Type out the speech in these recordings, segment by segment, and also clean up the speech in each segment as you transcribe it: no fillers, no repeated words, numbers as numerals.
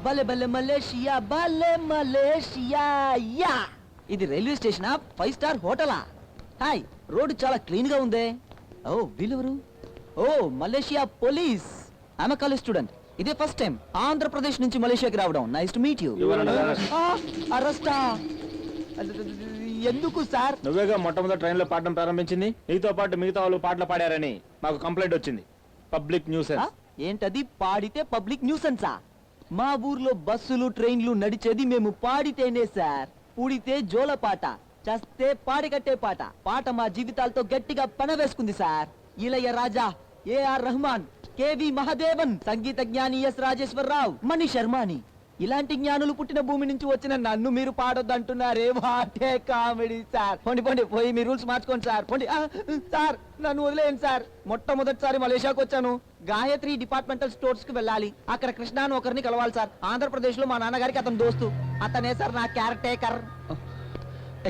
భలే భలే మలేషియా భలే మలేషియా యా. ఇది రైల్వే స్టేషనా 5 స్టార్ హోటలా? హాయ్, రోడ్డు చాలా క్లీన్ గా ఉందే. ఓ వీళ్ళెవరు? ఓ Malaysia police. I'm college student. ఇదే ఫస్ట్ టైం ఆంధ్రప్రదేశ్ నుంచి మలేషియాకి రావడం. Nice to meet you. అరెస్టా? ఎందుకు సార్? నువ్వేగా మొట్టమొదటి ట్రైన్ లో పాడడం ప్రారంభించింది. నీతో పాటు మిగతా వాళ్ళు పాటలు పాడారని మాకు కంప్లైంట్ వచ్చింది. Public nuisance. ఏంటది? పాడితే పబ్లిక్ న్యూసెన్సా? మా ఊర్లో బస్సులు ట్రైన్లు నడిచేది మేము పాడితేనే సార్. పూడితే జోల పాట, చస్తే పాడికట్టే పాట. పాట మా జీవితాలతో గట్టిగా పనవేసుకుంది సార్. ఇలయ రాజా, ఏఆర్ రెహమాన్, కేవి మహాదేవన్, సంగీత జ్ఞాని ఎస్ రాజేశ్వరరావు, మణి శర్మాని, ఇలాంటి జ్ఞానులు పుట్టిన భూమి నుంచి వచ్చిన నన్ను మీరు పాడొద్దంటున్నారే. What a comedy sir. పోండి పోండి, పోయి మీ రూల్స్ మార్చుకోండి సార్. పోండి. సార్ నన్ను వదిలేయండి సార్. మొట్టమొదటిసారి మలేషియాకి వచ్చాను. గాయత్రి డిపార్ట్మెంటల్ స్టోర్స్ కి వెళ్ళాలి. అక్కడ కృష్ణ అని ఒకరిని కలవాలి సార్. ఆంధ్రప్రదేశ్ లో మా నాన్నగారికి అతను దోస్తు. అతనే సార్ నా క్యారెక్టర్.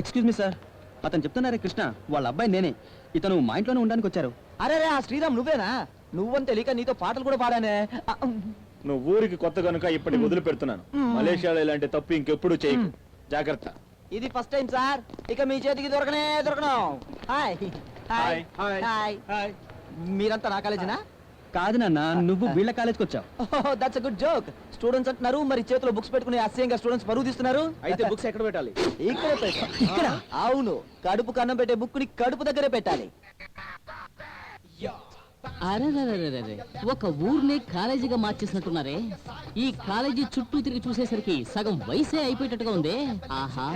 ఎక్స్క్యూజ్ మీ సార్, అతను చెప్తున్నారే కృష్ణ, వాళ్ళ అబ్బాయి నేనే. ఇతను మా ఇంట్లోనే ఉండడానికి వచ్చారు. అరే ఆ శ్రీరామ్ నువ్వేనా? నువ్వని తెలియక నీతో పాటలు కూడా పాడానే. నువ్వు ఊరికి కొత్త కనుక ఇప్పటి వదిలి పెడుతున్నాను. మలేషియాలో ఇలాంటి తప్పు ఇంకెప్పుడు చేయకు. జాగ్రత్త. ఇది ఫస్ట్ టైం సార్. ఇక మీ చేతికి దొరకను. Hi hi hi hi. మీరంతా నా కాలేజీనా? కాదు నాన్న, నువ్వు వీళ్ళ కాలేజ్కి వచ్చావు. That's a good joke. Students అంటున్నారు, మరి చేతిలో బుక్స్ పెట్టుకుని అసహ్యంగా స్టూడెంట్స్ పరువు తీస్తున్నారు. అయితే బుక్స్ ఎక్కడ పెట్టాలి? ఇక్కడ పెట్టాలి. ఇక్కడ? అవును, కడుపు కన్నం పెట్టే బుక్ ని కడుపు దగ్గరే పెట్టాలి. అరే ఒక ఊర్నే కాలేజీగా మార్చేసినట్టున్నారే. ఈ కాలేజీ చుట్టూ తిరిగి చూసేసరికి సగం వయసే అయిపోయేటట్టుగా ఉంది. ఆహా,